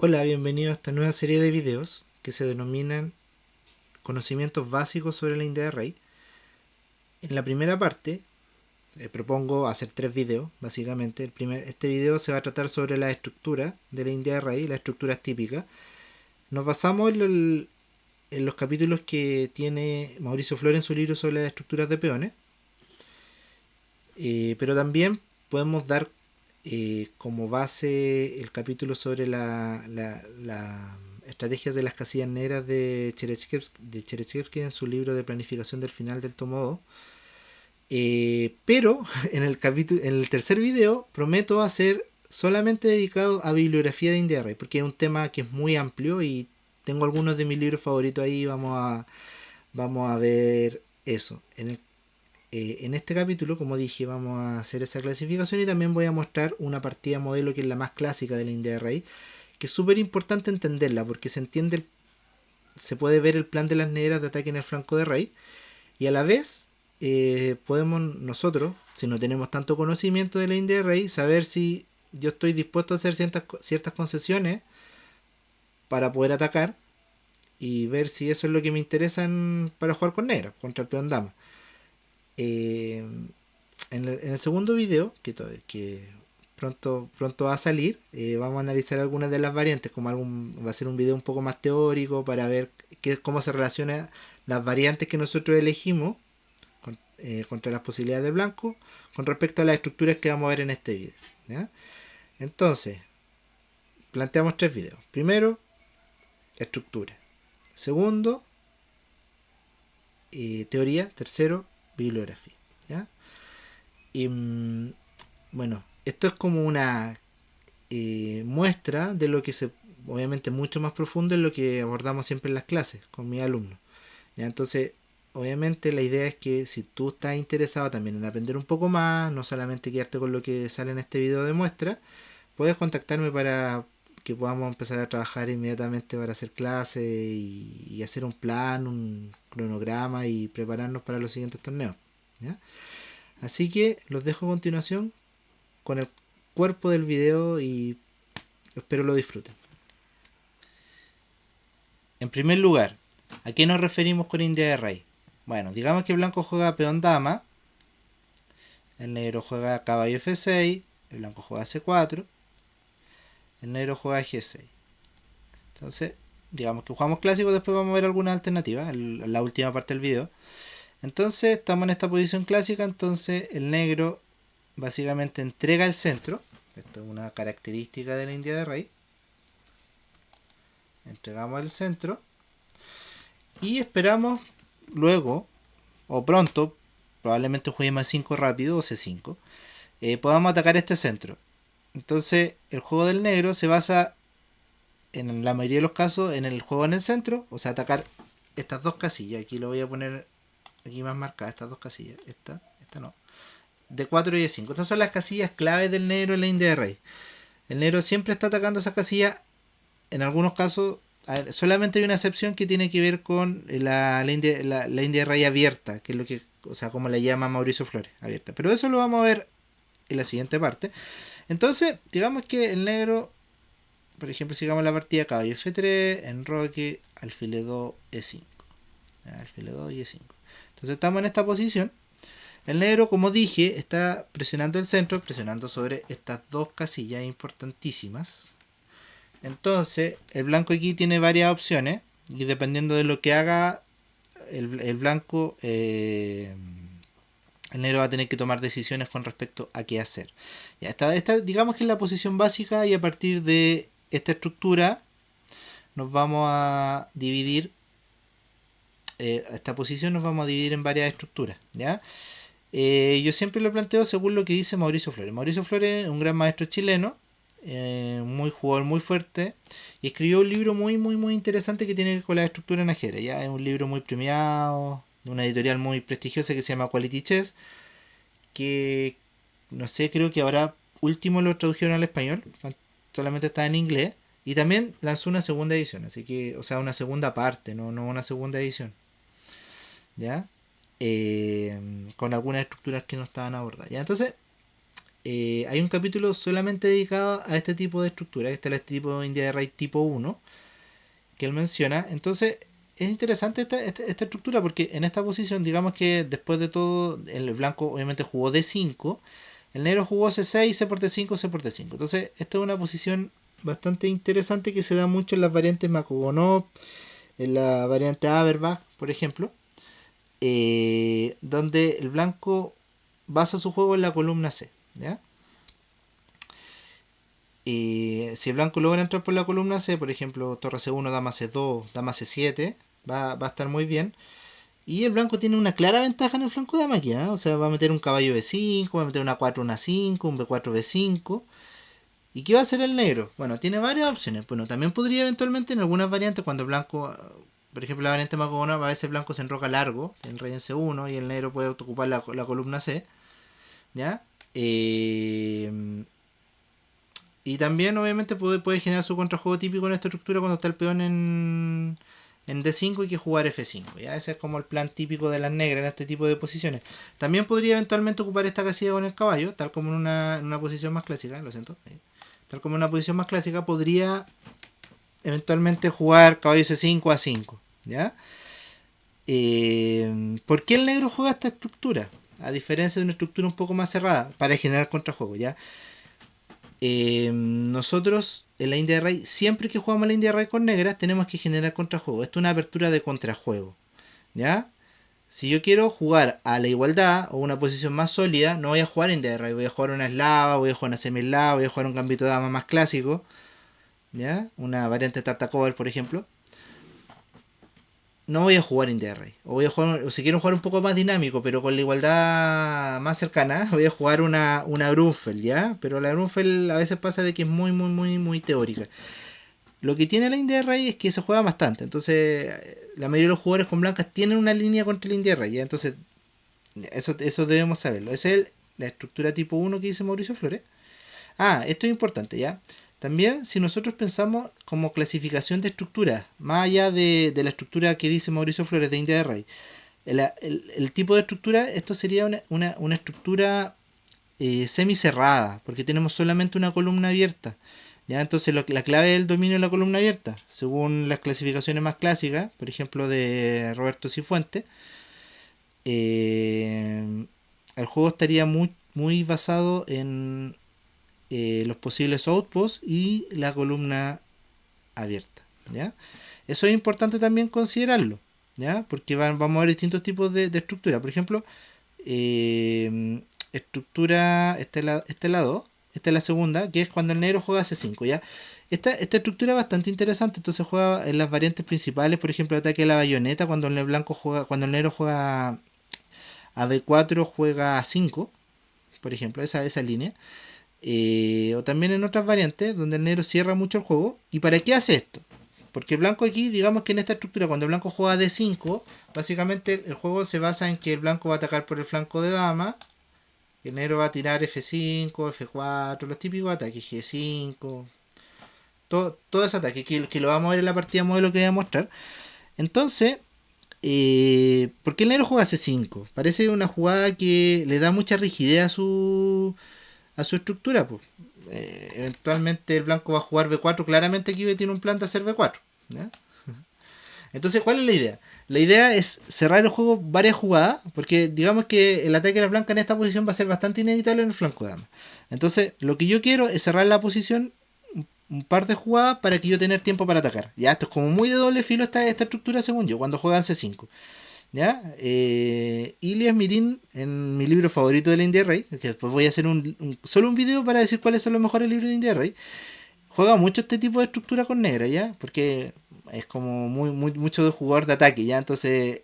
Hola, bienvenido a esta nueva serie de videos que se denominan conocimientos básicos sobre la India de Rey. En la primera parte propongo hacer 3 videos, básicamente. Este video se va a tratar sobre la estructura de la India de Rey, las estructuras típicas. Nos basamos en los capítulos que tiene Mauricio Flores en su libro sobre las estructuras de peones, pero también podemos dar como base el capítulo sobre la estrategias de las casillas negras de Cherechevsky en su libro de planificación del final del tomo 2. Pero en el tercer video prometo hacer solamente dedicado a bibliografía de India Rey, porque es un tema que es muy amplio y tengo algunos de mis libros favoritos ahí. Vamos a ver eso. En este capítulo, como dije, vamos a hacer esa clasificación y también voy a mostrar una partida modelo que es la más clásica de la India de Rey, que es súper importante entenderla porque se puede ver el plan de las negras de ataque en el flanco de Rey, y a la vez podemos nosotros, si no tenemos tanto conocimiento de la India de Rey, saber si yo estoy dispuesto a hacer ciertas concesiones para poder atacar y ver si eso es lo que me interesa para jugar con negras contra el peón dama. Eh, en el segundo video, que pronto va a salir, vamos a analizar algunas de las variantes, va a ser un video un poco más teórico para ver cómo se relacionan las variantes que nosotros elegimos contra las posibilidades del blanco con respecto a las estructuras que vamos a ver en este video, ¿ya? Entonces, planteamos 3 videos. Primero, estructura. Segundo, teoría. Tercero, bibliografía, ¿ya? Y bueno, esto es como una muestra de lo que obviamente mucho más profundo, en lo que abordamos siempre en las clases con mis alumnos, ¿ya? Entonces, obviamente la idea es que si tú estás interesado también en aprender un poco más, no solamente quedarte con lo que sale en este video de muestra, puedes contactarme para que podamos empezar a trabajar inmediatamente para hacer clases y hacer un plan, un cronograma y prepararnos para los siguientes torneos, ¿ya? Así que los dejo a continuación con el cuerpo del video y espero lo disfruten. En primer lugar, ¿a qué nos referimos con India de Rey? Bueno, digamos que el blanco juega peón dama, el negro juega caballo F6, el blanco juega C4, el negro juega G6. Entonces, digamos que jugamos clásico, después vamos a ver algunas alternativas en la última parte del video. Entonces, estamos en esta posición clásica, entonces el negro básicamente entrega el centro. Esto es una característica de la India de Rey. Entregamos el centro y esperamos luego, o pronto, probablemente juguemos A5 rápido o C5, podamos atacar este centro. Entonces el juego del negro se basa en la mayoría de los casos en el juego en el centro, o sea, atacar estas dos casillas. Aquí lo voy a poner aquí más marcadas, estas dos casillas, esta no, D4 y D5. Estas son las casillas claves del negro en la India de Rey. El negro siempre está atacando esas casillas. En algunos casos, solamente hay una excepción que tiene que ver con la India de Rey abierta, que es lo que, o sea, como le llama Mauricio Flores, abierta. Pero eso lo vamos a ver en la siguiente parte. Entonces, digamos que el negro, por ejemplo, sigamos la partida caballo F3, enroque, alfil E2, E5. Alfil E2 y E5. Entonces estamos en esta posición. El negro, como dije, está presionando el centro, presionando sobre estas dos casillas importantísimas. Entonces, el blanco aquí tiene varias opciones y dependiendo de lo que haga el blanco, el negro va a tener que tomar decisiones con respecto a qué hacer. Ya, esta digamos que es la posición básica, y a partir de esta estructura nos vamos a dividir, esta posición nos vamos a dividir en varias estructuras, ¿ya? Yo siempre lo planteo según lo que dice Mauricio Flores. Mauricio Flores es un gran maestro chileno, muy jugador, muy fuerte, y escribió un libro muy interesante que tiene que ver con la estructura en ajedrez. Ya es un libro muy premiado, de una editorial muy prestigiosa que se llama Quality Chess, que no sé, creo que ahora último lo tradujeron al español, solamente está en inglés, y también lanzó una segunda edición, así que, o sea, una segunda parte, no una segunda edición, ¿ya? Con algunas estructuras que no estaban abordadas, ¿ya? Entonces, hay un capítulo solamente dedicado a este tipo de estructura. Este es el tipo India de Rey tipo 1 que él menciona. Entonces es interesante esta estructura porque en esta posición, digamos que después de todo, el blanco obviamente jugó D5, el negro jugó C6, C por D5, C por D5. Entonces esta es una posición bastante interesante que se da mucho en las variantes Makogonov, en la variante Averbach, por ejemplo, donde el blanco basa su juego en la columna C, ¿ya? Si el blanco logra entrar por la columna C, por ejemplo, torre C1, dama C2, dama C7, va a estar muy bien. Y el blanco tiene una clara ventaja en el flanco dama aquí, ¿eh? O sea, va a meter un caballo B5, va a meter una 4, una 5, un B4, B5. ¿Y qué va a hacer el negro? Bueno, tiene varias opciones. Bueno, también podría eventualmente en algunas variantes, cuando el blanco, por ejemplo, la variante Makogonov, a veces el blanco se enroca largo, el rey en C1 y el negro puede ocupar la columna C, ¿ya? Y también, obviamente, puede generar su contrajuego típico en esta estructura cuando está el peón en D5 y que jugar F5. ¿Ya? Ese es como el plan típico de las negras en este tipo de posiciones. También podría eventualmente ocupar esta casilla con el caballo, tal como en una posición más clásica, lo siento. Tal como en una posición más clásica, podría eventualmente jugar caballo C5 a 5. ¿Ya? ¿Por qué el negro juega esta estructura? A diferencia de una estructura un poco más cerrada, para generar contrajuego, ¿ya? Nosotros en la India de Rey, siempre que jugamos la India de Rey con negras, tenemos que generar contrajuego. Esto es una apertura de contrajuego, ¿ya? Si yo quiero jugar a la igualdad o una posición más sólida, no voy a jugar India de Rey, voy a jugar una eslava, voy a jugar una semi-eslava, voy a jugar un gambito de dama más clásico, ¿ya? Una variante de Tartakovers, por ejemplo. No voy a jugar India de Rey. O voy a jugar, o si quiero jugar un poco más dinámico, pero con la igualdad más cercana, voy a jugar una Grunfeld, ¿ya? Pero la Grunfeld a veces pasa de que es muy teórica. Lo que tiene la India de Rey es que se juega bastante. Entonces, la mayoría de los jugadores con blancas tienen una línea contra la India de Rey, ¿ya? Entonces, eso debemos saberlo. Esa es la estructura tipo 1 que dice Mauricio Flores. Ah, esto es importante, ¿ya? También, si nosotros pensamos como clasificación de estructuras, más allá de la estructura que dice Mauricio Flores de India de Rey, el tipo de estructura, esto sería una estructura semicerrada, porque tenemos solamente una columna abierta. ¿Ya? Entonces la clave del dominio de la columna abierta, según las clasificaciones más clásicas, por ejemplo de Roberto Cifuentes, eh, el juego estaría muy basado en los posibles outposts y la columna abierta, ¿ya? Eso es importante también considerarlo, ¿ya? Porque vamos a ver distintos tipos de estructura. Por ejemplo, estructura, esta es la 2, esta es la segunda, que es cuando el negro juega C5, ¿ya? Esta estructura es bastante interesante, entonces juega en las variantes principales, por ejemplo, ataque a la bayoneta, cuando el blanco juega, cuando el negro juega a B4, juega a 5, por ejemplo, esa línea. O también en otras variantes donde el negro cierra mucho el juego. ¿Y para qué hace esto? Porque el blanco aquí, digamos que en esta estructura, cuando el blanco juega D5, básicamente el juego se basa en que el blanco va a atacar por el flanco de dama, el negro va a tirar F5, F4, los típicos ataques, G5, todo ese ataque, que lo vamos a ver en la partida modelo que voy a mostrar. Entonces, ¿por qué el negro juega C5? Parece una jugada que le da mucha rigidez a su estructura, pues. Eventualmente el blanco va a jugar B4. Claramente aquí tiene un plan de hacer B4, ¿ya? Entonces, ¿cuál es la idea? La idea es cerrar el juego varias jugadas, porque digamos que el ataque de la blanca en esta posición va a ser bastante inevitable en el flanco de dama. Entonces, lo que yo quiero es cerrar la posición un par de jugadas para que yo tener tiempo para atacar. Ya, esto es como muy de doble filo esta estructura según yo, cuando juegan C5. ¿Ya? Ilias Mirin, en mi libro favorito de la India Rey, que después voy a hacer solo un video para decir cuáles son los mejores libros de India Rey, juega mucho este tipo de estructura con negra, ¿ya? Porque es como mucho de jugador de ataque, ¿ya? Entonces,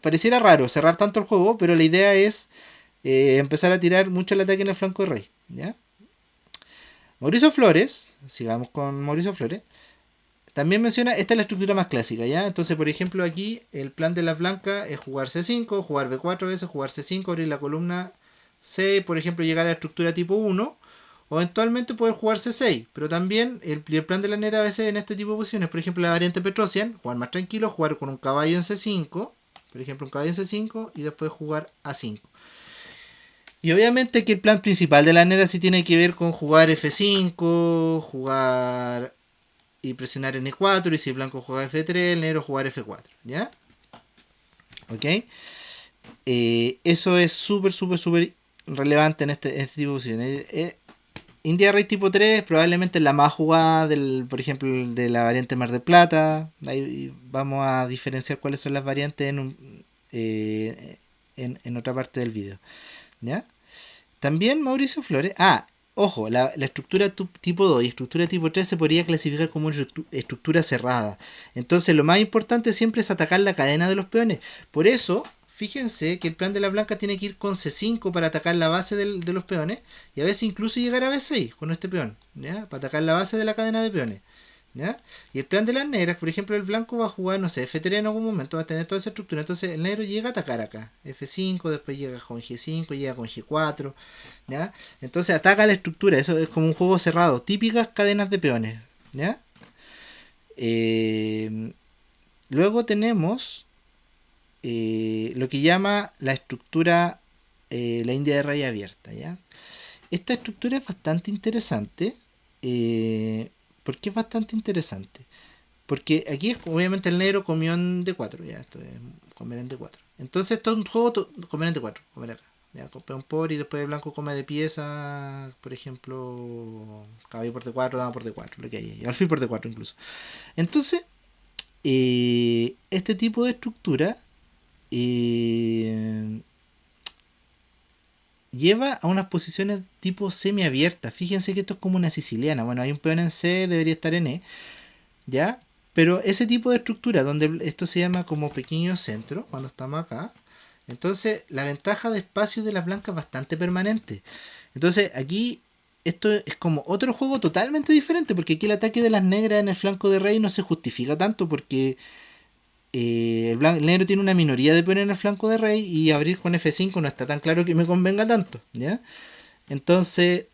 pareciera raro cerrar tanto el juego, pero la idea es empezar a tirar mucho el ataque en el flanco de rey, ¿ya? Mauricio Flores, sigamos con Mauricio Flores, también menciona, esta es la estructura más clásica, ¿ya? Entonces, por ejemplo, aquí el plan de las blancas es jugar C5, jugar B4 veces, jugar C5, abrir la columna C, por ejemplo, llegar a la estructura tipo 1, o eventualmente poder jugar C6, pero también el plan de la negra a veces en este tipo de posiciones, por ejemplo, la variante Petrosian, jugar más tranquilo, jugar con un caballo en C5, por ejemplo, un caballo en C5, y después jugar A5. Y obviamente que el plan principal de la negra sí tiene que ver con jugar F5, jugar y presionar N4, y si el blanco juega F3, el negro jugar F4, ¿ya? ¿Ok? Eso es súper relevante en este tipo de posiciones. India Rey tipo 3 probablemente es la más jugada del, por ejemplo, de la variante Mar de Plata. Ahí vamos a diferenciar cuáles son las variantes en otra parte del video. ¿Ya? También Mauricio Flores. Ojo, la estructura tipo 2 y estructura tipo 3 se podría clasificar como una estructura cerrada. Entonces lo más importante siempre es atacar la cadena de los peones. Por eso, fíjense que el plan de la blanca tiene que ir con C5 para atacar la base de los peones. Y a veces incluso llegar a B6 con este peón. ¿Ya? Para atacar la base de la cadena de peones. ¿Ya? Y el plan de las negras, por ejemplo, el blanco va a jugar, no sé, F3 en algún momento, va a tener toda esa estructura. Entonces el negro llega a atacar acá. F5, después llega con G5, llega con G4. ¿Ya? Entonces ataca la estructura. Eso es como un juego cerrado. Típicas cadenas de peones. ¿Ya? Eh, Luego tenemos lo que llama la estructura, la India de raya abierta. ¿Ya? Esta estructura es bastante interesante. ¿Por qué es bastante interesante? Porque aquí es obviamente el negro comió en D4, ya, esto es comer en D4. Entonces esto es un juego comer en D4, comer acá. Ya, con peón por y después el blanco come de pieza, por ejemplo, caballo por D4, dama por D4, lo que hay, alfil por D4 incluso. Entonces, este tipo de estructura eh, lleva a unas posiciones tipo semiabiertas. Fíjense que esto es como una siciliana. Bueno, hay un peón en C, debería estar en E. ¿Ya? Pero ese tipo de estructura, donde esto se llama como pequeño centro, cuando estamos acá, entonces la ventaja de espacio de las blancas es bastante permanente. Entonces aquí esto es como otro juego totalmente diferente, porque aquí el ataque de las negras en el flanco de rey no se justifica tanto, porque el negro tiene una minoría de poner en el flanco de rey y abrir con F5 no está tan claro que me convenga tanto, ¿ya? Entonces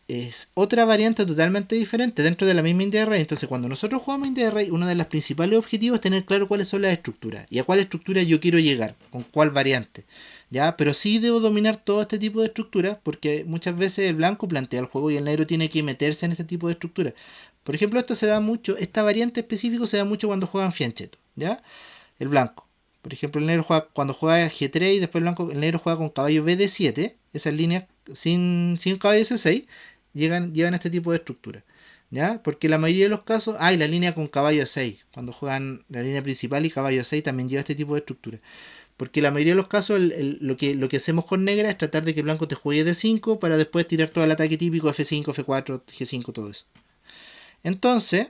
es otra variante totalmente diferente dentro de la misma India de Rey. Entonces, cuando nosotros jugamos India de Rey, uno de los principales objetivos es tener claro cuáles son las estructuras y a cuál estructura yo quiero llegar, con cuál variante. ¿Ya? Pero sí debo dominar todo este tipo de estructuras porque muchas veces el blanco plantea el juego y el negro tiene que meterse en este tipo de estructuras. Por ejemplo, esto se da mucho, esta variante específico se da mucho cuando juegan fiancheto, ¿ya? El blanco. Por ejemplo, el negro juega, cuando juega G3 y después el negro juega con caballo BD7, esas líneas sin caballo C6, llevan a este tipo de estructura. ¿Ya? Porque la mayoría de los casos, y la línea con caballo 6, cuando juegan la línea principal y caballo 6 también lleva este tipo de estructura. Porque la mayoría de los casos lo que hacemos con negra es tratar de que el blanco te juegue de 5 para después tirar todo el ataque típico F5, F4, G5, todo eso. Entonces,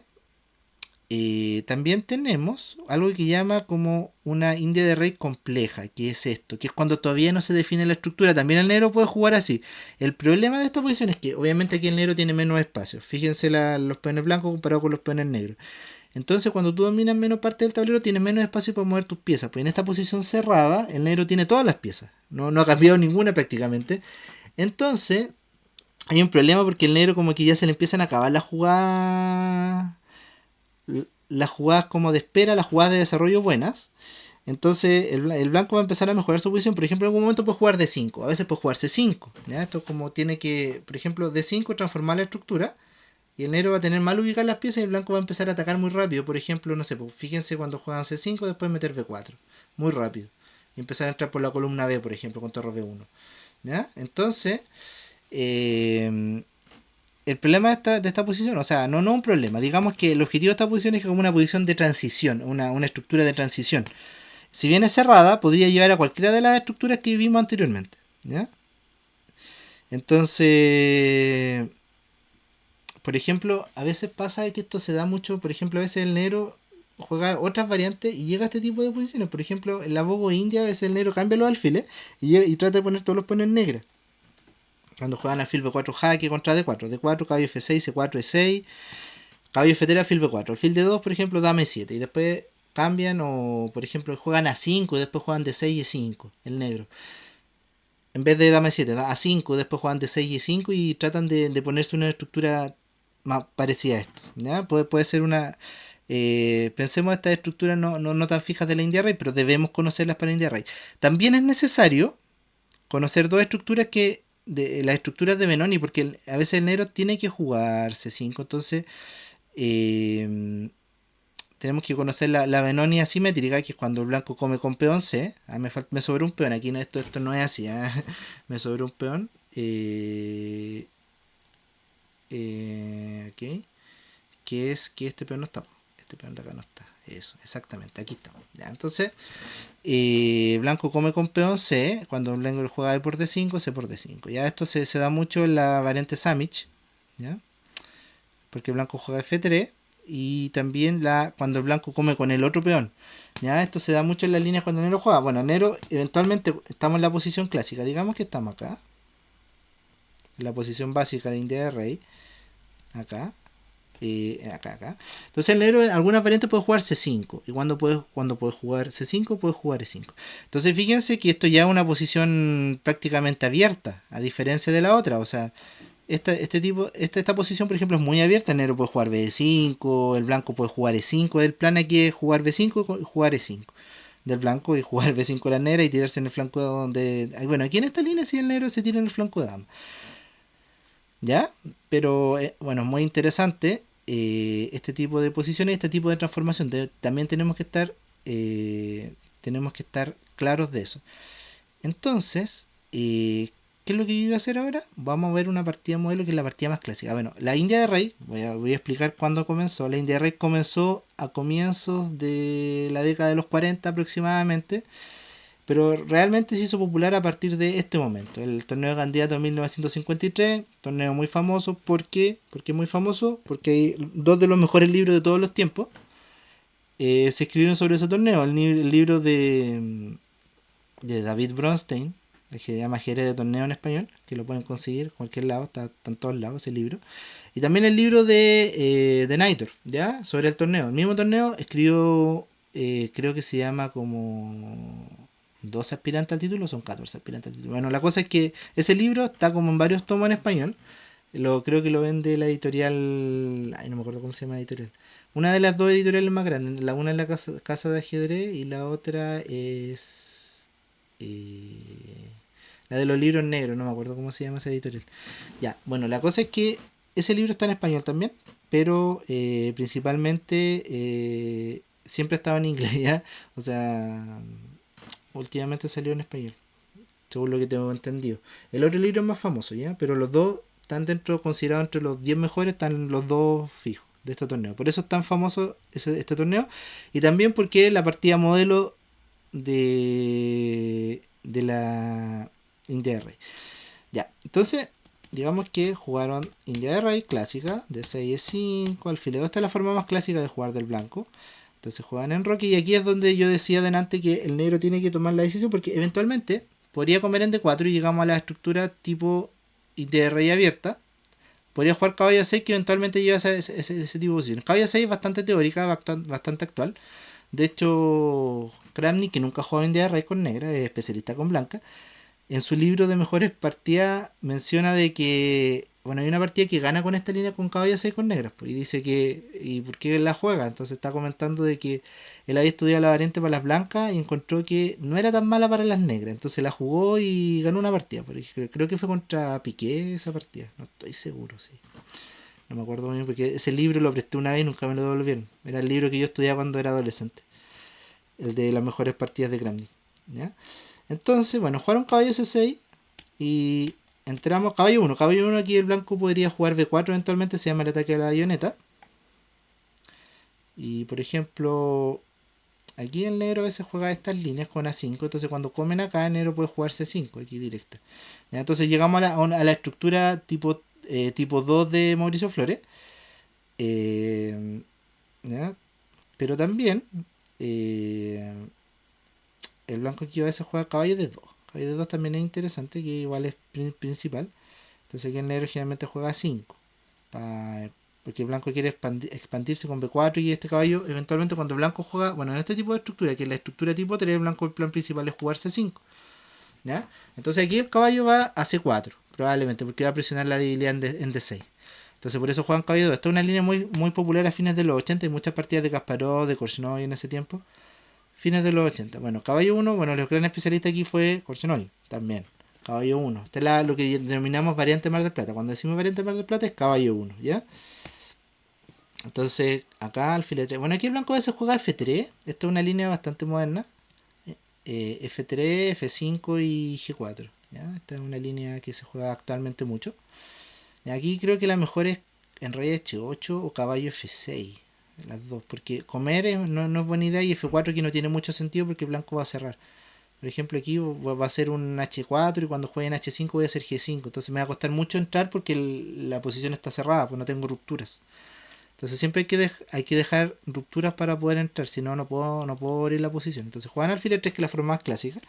también tenemos algo que llama como una India de rey compleja, que es esto, que es cuando todavía no se define la estructura. También el negro puede jugar así. El problema de esta posición es que obviamente aquí el negro tiene menos espacio. Fíjense los peones blancos comparados con los peones negros. Entonces cuando tú dominas menos parte del tablero tienes menos espacio para mover tus piezas. Pues en esta posición cerrada el negro tiene todas las piezas. No ha cambiado ninguna prácticamente. Entonces hay un problema porque el negro como que ya se le empiezan a acabar las jugadas como de espera, las jugadas de desarrollo buenas. Entonces el blanco va a empezar a mejorar su posición. Por ejemplo, en algún momento puede jugar D5, a veces puede jugar C5. ¿Ya? Esto es como tiene que, por ejemplo, D5 transformar la estructura. Y el negro va a tener mal ubicadas las piezas y el blanco va a empezar a atacar muy rápido. Por ejemplo, no sé, pues, fíjense cuando juegan C5, después meter B4. Muy rápido. Y empezar a entrar por la columna B, por ejemplo, con torre B1. ¿Ya? Entonces, el problema de esta posición, o sea, no un problema, digamos que el objetivo de esta posición es como una posición de transición, una estructura de transición. Si bien es cerrada, podría llevar a cualquiera de las estructuras que vimos anteriormente. ¿Ya? Entonces, por ejemplo, a veces pasa que esto se da mucho, por ejemplo, a veces el negro juega otras variantes y llega a este tipo de posiciones. Por ejemplo, en la Bogo India, a veces el negro cambia los alfiles y trata de poner todos los peones negros. Cuando juegan alfil B4 jaque contra D4, D4, caballo F6, C4, E6, caballo F3, alfil B4. Alfil D2, por ejemplo, dame E7. Y después cambian o, por ejemplo, juegan A5 y después juegan D6 y E5, el negro. En vez de dame 7, A5, después juegan D6 y E5 y tratan de ponerse una estructura más parecida a esto. ¿Ya? Puede ser una... pensemos estas estructuras no tan fijas de la India Rey, pero debemos conocerlas para India Rey. También es necesario conocer dos estructuras que de las estructuras de Benoni, porque a veces el negro tiene que jugar C5, entonces eh, tenemos que conocer la Benoni asimétrica, que es cuando el blanco come con peón C. Ah, me sobró un peón, aquí no, esto no es así, ah, me sobró un peón. Ok, que es que este peón no está, este peón de acá no está, eso, exactamente, aquí está. Ya, entonces, blanco come con peón C, cuando el blanco juega de por D5, C por D5. Ya esto se da mucho en la variante Samic, ¿ya? Porque el blanco juega F3 y también cuando el blanco come con el otro peón. Ya, esto se da mucho en las líneas cuando el negro juega. Bueno, negro eventualmente estamos en la posición clásica, digamos que estamos acá, en la posición básica de India de Rey, acá. Acá. Entonces el negro en algunas variantes puede jugar C5. Y cuando puede jugar C5, puede jugar E5. Entonces fíjense que esto ya es una posición prácticamente abierta, a diferencia de la otra. O sea, esta posición, por ejemplo, es muy abierta. El negro puede jugar B5, el blanco puede jugar E5. El plan aquí es jugar B5 y jugar E5 del blanco y jugar B5 la negra y tirarse en el flanco donde... Bueno, aquí en esta línea si el negro se tira en el flanco de dama. ¿Ya? Pero bueno, es muy interesante este tipo de posiciones, este tipo de transformación. También tenemos que estar claros de eso. Entonces, ¿qué es lo que yo iba a hacer ahora? Vamos a ver una partida modelo que es la partida más clásica. Bueno, la India de Rey, voy a explicar cuándo comenzó. La India de Rey comenzó a comienzos de la década de los 40 aproximadamente, pero realmente se hizo popular a partir de este momento. El torneo de candidato de 1953, torneo muy famoso. ¿Por qué? ¿Por qué muy famoso? Porque hay dos de los mejores libros de todos los tiempos. Se escribieron sobre ese torneo. El libro de David Bronstein, el que se llama Jerez de Torneo en español, que lo pueden conseguir en cualquier lado, está en todos lados ese libro. Y también el libro de Nightor, ¿ya? Sobre el torneo. El mismo torneo escribió, creo que se llama como 12 aspirantes al título, son 14 aspirantes al título. Bueno, la cosa es que ese libro está como en varios tomos en español. Creo que lo vende la editorial. Ay, no me acuerdo cómo se llama la editorial. Una de las dos editoriales más grandes. Una es la casa de ajedrez y la otra es. La de los libros negros, no me acuerdo cómo se llama esa editorial. Ya, bueno, la cosa es que ese libro está en español también, pero principalmente siempre estaba en inglés, ¿ya? O sea, últimamente salió en español, según lo que tengo entendido. El otro libro es más famoso, ¿ya? Pero los dos están considerados entre los 10 mejores, están los dos fijos de este torneo. Por eso es tan famoso este torneo. Y también porque es la partida modelo de la India de Rey. Ya, entonces, digamos que jugaron India de Rey clásica, de 6 a 5, alfileo. Esta es la forma más clásica de jugar del blanco. Entonces juegan en roque y aquí es donde yo decía delante que el negro tiene que tomar la decisión porque eventualmente podría comer en D4 y llegamos a la estructura tipo de rey abierta. Podría jugar caballo a 6 que eventualmente lleva ese tipo de posiciones. Caballo a 6 es bastante teórica, bastante actual. De hecho, Kramnik, que nunca jugado en de rey con negra, es especialista con blanca, en su libro de mejores partidas menciona de que, bueno, hay una partida que gana con esta línea con caballo 6 con negras, pues, y dice que, ¿y por qué la juega? Entonces está comentando de que él había estudiado la variante para las blancas y encontró que no era tan mala para las negras, entonces la jugó y ganó una partida, creo que fue contra Piqué esa partida, no estoy seguro, sí. No me acuerdo muy bien porque ese libro lo presté una vez y nunca me lo devolvieron. Era el libro que yo estudiaba cuando era adolescente. El de las mejores partidas de Kramnik, ¿ya? Entonces, bueno, jugaron caballo C6 y entramos caballo 1. Caballo 1 aquí el blanco podría jugar B4 eventualmente, se llama el ataque a la bayoneta. Y por ejemplo, aquí el negro a veces juega estas líneas con A5, entonces cuando comen acá el negro puede jugar C5, aquí directa. ¿Ya? Entonces llegamos a la estructura tipo 2 de Mauricio Flores. ¿Ya? Pero también el blanco aquí a veces juega caballo de 2. Caballo de 2 también es interesante, que igual es principal. Entonces aquí el negro generalmente juega 5. Porque el blanco quiere expandirse con B4 y este caballo, eventualmente cuando el blanco juega, bueno, en este tipo de estructura, que es la estructura tipo 3, el blanco el plan principal es jugar C5. ¿Ya? Entonces aquí el caballo va a C4, probablemente, porque va a presionar la debilidad en D6. Entonces por eso juegan caballo 2. Esta es una línea muy, muy popular a fines de los 80. Hay muchas partidas de Kasparov, de Korchnoi en ese tiempo. Fines de los 80. Bueno, caballo 1, bueno, los gran especialistas aquí fue Korchnoi también. caballo 1. Esta es lo que denominamos variante Mar del Plata. Cuando decimos variante Mar del Plata es caballo 1, ¿ya? Entonces, acá alfil 3. Bueno, aquí el blanco a veces juega F3. Esta es una línea bastante moderna. F3, F5 y G4. ¿Ya? Esta es una línea que se juega actualmente mucho. Y aquí creo que la mejor es en rey H8 o caballo F6. Las dos. Porque comer no es buena idea y F4 aquí no tiene mucho sentido porque el blanco va a cerrar. Por ejemplo, aquí va a ser un H4 y cuando juegue en H5 voy a hacer G5. Entonces me va a costar mucho entrar porque la posición está cerrada, pues no tengo rupturas. Entonces siempre hay que dejar rupturas para poder entrar, si no, no puedo abrir la posición. Entonces juegan alfil 3, que es la forma más clásica.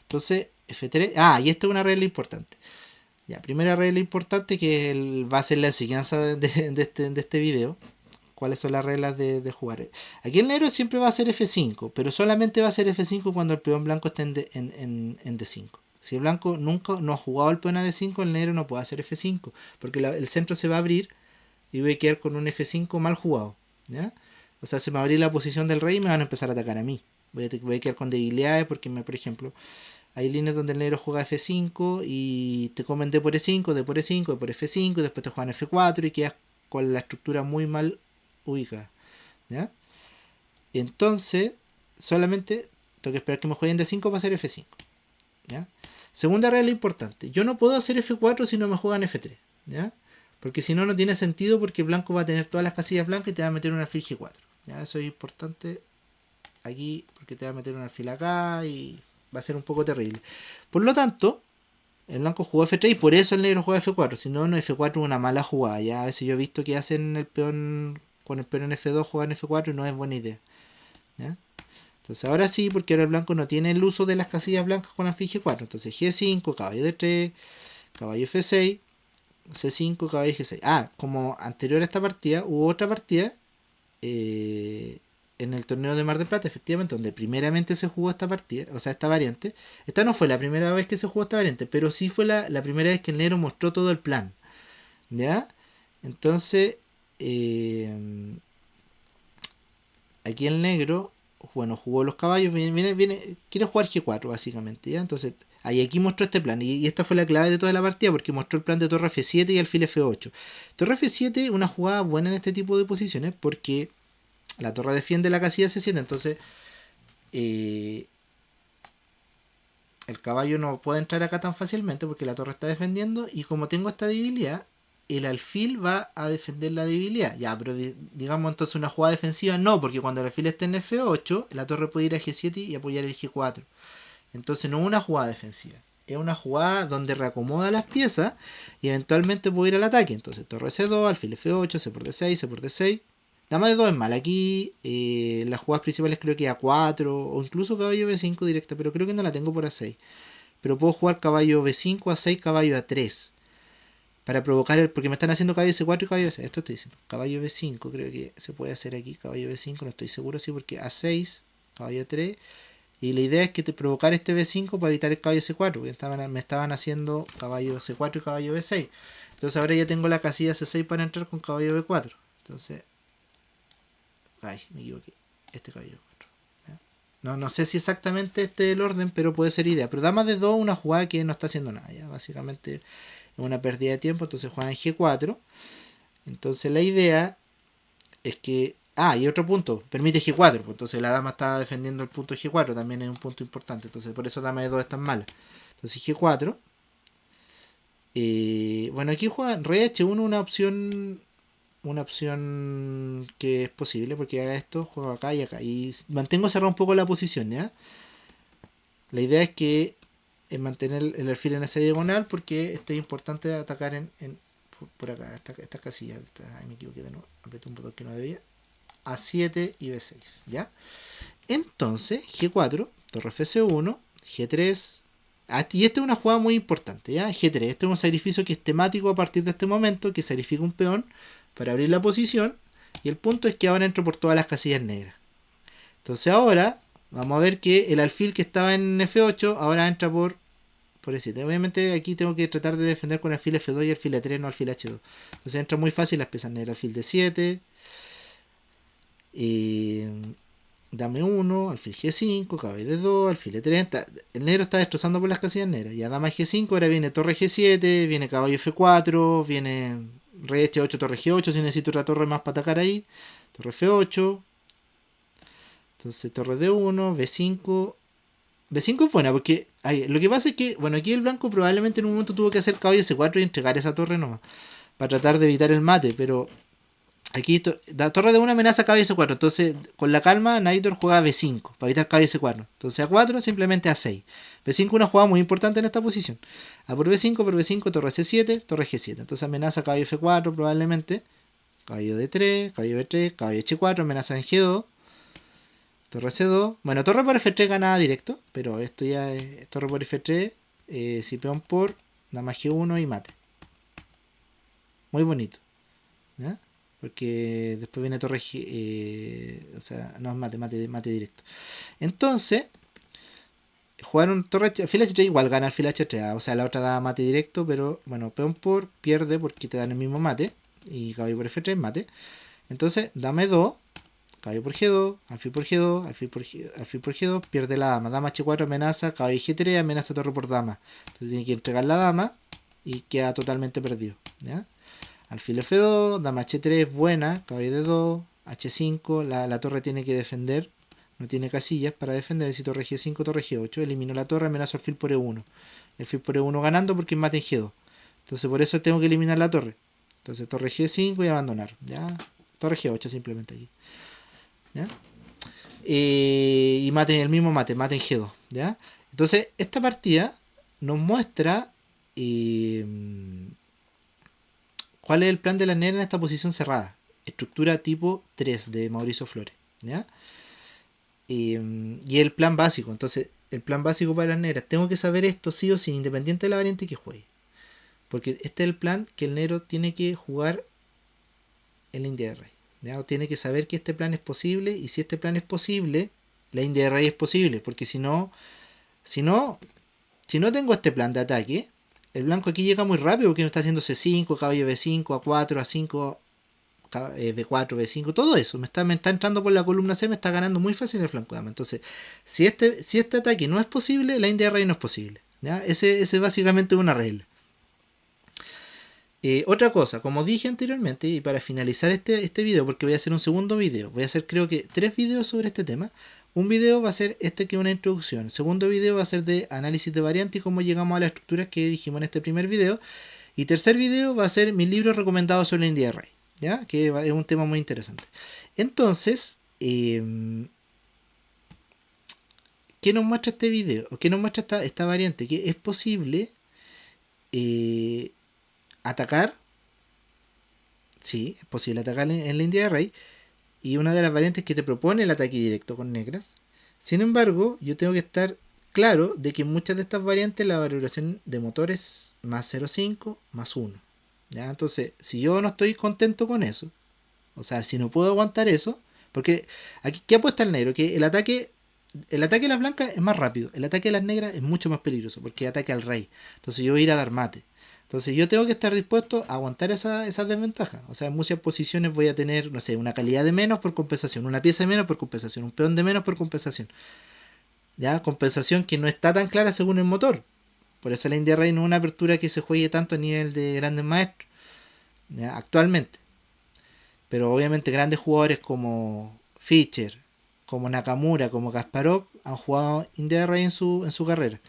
Entonces F3, y esta es una regla importante. Ya, primera regla importante que va a ser la enseñanza de este video. ¿Cuáles son las reglas de jugar? Aquí el negro siempre va a ser F5, pero solamente va a ser F5 cuando el peón blanco esté en D5. Si el blanco nunca no ha jugado el peón a D5, el negro no puede hacer F5, porque el centro se va a abrir y voy a quedar con un F5 mal jugado, ¿ya? O sea, se me va a abrir la posición del rey y me van a empezar a atacar a mí. Voy a quedar con debilidades porque, por ejemplo, hay líneas donde el negro juega F5 y te comen D por E5, D por E5, D por F5 y después te juegan F4 y quedas con la estructura muy mal ubicada, ¿ya? Entonces, solamente tengo que esperar que me jueguen D5 para hacer F5, ¿ya? Segunda regla importante, yo no puedo hacer F4 si no me juegan F3, ¿ya? Porque si no, no tiene sentido porque el blanco va a tener todas las casillas blancas y te va a meter un alfil G4. ¿Ya? Eso es importante aquí porque te va a meter un alfil acá y va a ser un poco terrible. Por lo tanto, el blanco jugó F3 y por eso el negro juega F4. Si no, no F4 es una mala jugada. Ya a veces yo he visto que hacen el peón con el peón en F2 juegan F4 y no es buena idea. ¿Ya? Entonces ahora sí, porque ahora el blanco no tiene el uso de las casillas blancas con alfil G4. Entonces G5, caballo D3, caballo F6. C5, caballo G6. Como anterior a esta partida, hubo otra partida en el torneo de Mar del Plata, efectivamente, donde primeramente se jugó esta partida, o sea, esta variante. Esta no fue la primera vez que se jugó esta variante, pero sí fue la primera vez que el negro mostró todo el plan. ¿Ya? Entonces, aquí el negro, bueno, jugó los caballos, quiere jugar G4, básicamente, ¿ya? Entonces, aquí mostró este plan, y esta fue la clave de toda la partida, porque mostró el plan de torre F7 y alfil F8. Torre F7, una jugada buena en este tipo de posiciones, porque la torre defiende la casilla C7, entonces el caballo no puede entrar acá tan fácilmente, porque la torre está defendiendo, y como tengo esta debilidad, el alfil va a defender la debilidad. Ya, pero digamos entonces una jugada defensiva no, porque cuando el alfil esté en F8, la torre puede ir a G7 y apoyar el G4. Entonces no es una jugada defensiva. Es una jugada donde reacomoda las piezas y eventualmente puede ir al ataque. Entonces torre C2, alfil F8, C por D6, C por D6. Dama de 2 es mal. Aquí las jugadas principales creo que A4 o incluso caballo B5 directa, pero creo que no la tengo por A6. Pero puedo jugar caballo B5, A6, caballo A3. Para provocar porque me están haciendo caballo C4 y caballo C6. Esto estoy diciendo. Caballo B5 creo que se puede hacer aquí. Caballo B5, no estoy seguro, sí, porque A6, caballo A3. Y la idea es que te provocar este B5 para evitar el caballo C4. Porque me estaban haciendo caballo C4 y caballo B6. Entonces ahora ya tengo la casilla C6 para entrar con caballo B4. Entonces... me equivoqué. Este caballo B4. No sé si exactamente este es el orden, pero puede ser idea. Pero dama de 2, una jugada que no está haciendo nada. ¿Ya? Básicamente es una pérdida de tiempo. Entonces juegan en G4. Entonces la idea es que... y otro punto. Permite G4. Pues entonces la dama está defendiendo el punto G4. También es un punto importante. Entonces por eso dama de 2 es tan mala. Entonces G4. Bueno, aquí juegan rey H1, una opción que es posible, porque haga esto, juego acá y acá. Y mantengo cerrado un poco la posición, ¿ya? La idea es que mantener el alfil en esa diagonal, porque esto es importante atacar por acá, esta casilla. Me equivoqué de nuevo, apreté un botón que no debía. A7 y B6, ¿ya? Entonces, G4, torre F1, G3. Y esta es una jugada muy importante, ¿ya? G3, este es un sacrificio que es temático a partir de este momento, que sacrifica un peón para abrir la posición. Y el punto es que ahora entro por todas las casillas negras. Entonces ahora vamos a ver que el alfil que estaba en F8 ahora entra por E7. Obviamente aquí tengo que tratar de defender con alfil F2 y alfil E3, no alfil H2. Entonces entra muy fácil las piezas negras. Alfil D7. dame 1, alfil G5, caballo D2, alfil E3. El negro está destrozando por las casillas negras. Ya dama G5, ahora viene torre G7, viene caballo F4, viene rey H8, torre G8, si necesito otra torre más para atacar ahí. Torre F8. Entonces torre D1, B5. B5 es buena porque lo que pasa es que, bueno, aquí el blanco probablemente en un momento tuvo que hacer caballo C4 y entregar esa torre nomás. Para tratar de evitar el mate, pero aquí la torre de una amenaza caballo C4. Entonces, con la calma, Naitor juega B5 para evitar caballo C4. Entonces, A4 simplemente A6. B5 una jugada muy importante en esta posición. A por B5, torre C7, torre G7. Entonces, amenaza caballo F4 probablemente. Caballo D3, caballo B3, caballo H4, amenaza en G2. Torre C2. Bueno, torre por F3 gana directo, pero esto ya es torre por F3. Si peón por dama G1 y mate. Muy bonito. ¿Ya? Porque después viene torre o sea, no es mate directo. Entonces, jugaron torre alfil H3, igual gana alfil H3. O sea, la otra da mate directo, pero bueno, peón por pierde porque te dan el mismo mate. Y caballo por F3, mate. Entonces, dame 2, caballo por G2, alfil por G2, alfil por G2, pierde la dama. Dama H4 amenaza, caballo G3, amenaza torre por dama. Entonces tiene que entregar la dama y queda totalmente perdido. ¿Ya? Alfil F2, dama H3 es buena, caballo D2, H5, la torre tiene que defender, no tiene casillas para defender, si torre G5, torre G8, elimino la torre, amenazo alfil por E1. Alfil por E1 ganando porque mate en G2. Entonces por eso tengo que eliminar la torre. Entonces torre G5 y abandonar, ¿ya? Torre G8 simplemente aquí. ¿Ya? Y mate el mismo mate en G2, ¿ya? Entonces esta partida nos muestra... ¿cuál es el plan de la negra en esta posición cerrada? Estructura tipo 3 de Mauricio Flores. ¿Ya? Y el plan básico. Entonces, el plan básico para las negras. Tengo que saber esto sí o sí, independiente de la variante que juegue. Porque este es el plan que el negro tiene que jugar en la India de Rey. ¿Ya? O tiene que saber que este plan es posible. Y si este plan es posible, la India de Rey es posible. Porque si no tengo este plan de ataque, el blanco aquí llega muy rápido porque me está haciendo C5, caballo B5, A4, A5, B4, B5, todo eso. Me está entrando por la columna C, me está ganando muy fácil el flanco de dama. Entonces, si este ataque no es posible, la India de Rey no es posible. ¿Ya? Ese es básicamente una regla. Otra cosa, como dije anteriormente, y para finalizar este video, porque voy a hacer un segundo video, voy a hacer creo que 3 videos sobre este tema. Un video va a ser este que es una introducción. El segundo video va a ser de análisis de variante y cómo llegamos a las estructuras que dijimos en este primer video. Y tercer video va a ser mis libros recomendados sobre la India Array, ¿ya? Que es un tema muy interesante. Entonces, ¿qué nos muestra este video? ¿Qué nos muestra esta variante? Que es posible atacar. Sí, es posible atacar en la India Array. Y una de las variantes que te propone el ataque directo con negras. Sin embargo, yo tengo que estar claro de que en muchas de estas variantes la valoración de motor es más 0,5 más 1. ¿Ya? Entonces, si yo no estoy contento con eso, o sea, si no puedo aguantar eso, porque aquí, ¿qué apuesta el negro? Que el ataque de las blancas es más rápido, el ataque de las negras es mucho más peligroso, porque ataque al rey. Entonces yo voy a ir a dar mate. Entonces yo tengo que estar dispuesto a aguantar esas desventajas. O sea, en muchas posiciones voy a tener, no sé, una calidad de menos por compensación, una pieza de menos por compensación, un peón de menos por compensación. ¿Ya? Compensación que no está tan clara según el motor. Por eso la India Rey no es una apertura que se juegue tanto a nivel de grandes maestros, ¿ya? Actualmente. Pero obviamente grandes jugadores como Fischer, como Nakamura, como Kasparov han jugado India Rey en su carrera.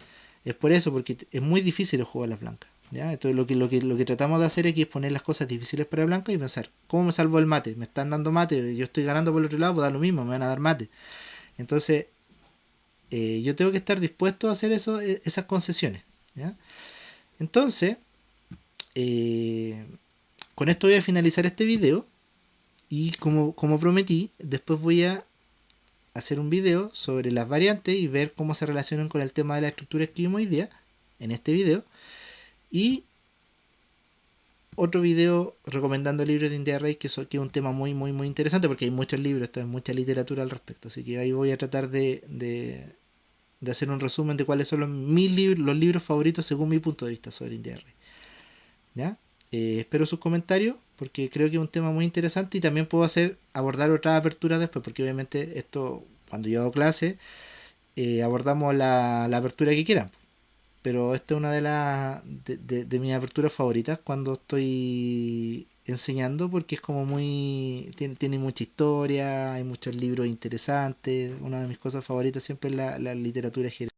Es por eso, porque es muy difícil jugar las blancas. ¿Ya? Entonces lo que tratamos de hacer aquí es poner las cosas difíciles para blanca y pensar, ¿cómo me salvo el mate? Me están dando mate, yo estoy ganando por el otro lado, pues da lo mismo, me van a dar mate. Entonces, yo tengo que estar dispuesto a hacer esas concesiones. ¿Ya? Entonces, con esto voy a finalizar este video y como prometí, después voy a hacer un video sobre las variantes y ver cómo se relacionan con el tema de la estructura que vimos hoy día, en este video. Y otro video recomendando libros de India Array, que es un tema muy interesante porque hay muchos libros, hay mucha literatura al respecto. Así que ahí voy a tratar de hacer un resumen de cuáles son los libros favoritos según mi punto de vista sobre India Array. ¿Ya? Espero sus comentarios porque creo que es un tema muy interesante y también puedo abordar otras aperturas después porque obviamente esto cuando yo hago clase, abordamos la apertura que quieran. Pero esta es una de mis aperturas favoritas cuando estoy enseñando porque es como muy... Tiene mucha historia, hay muchos libros interesantes. Una de mis cosas favoritas siempre es la literatura general.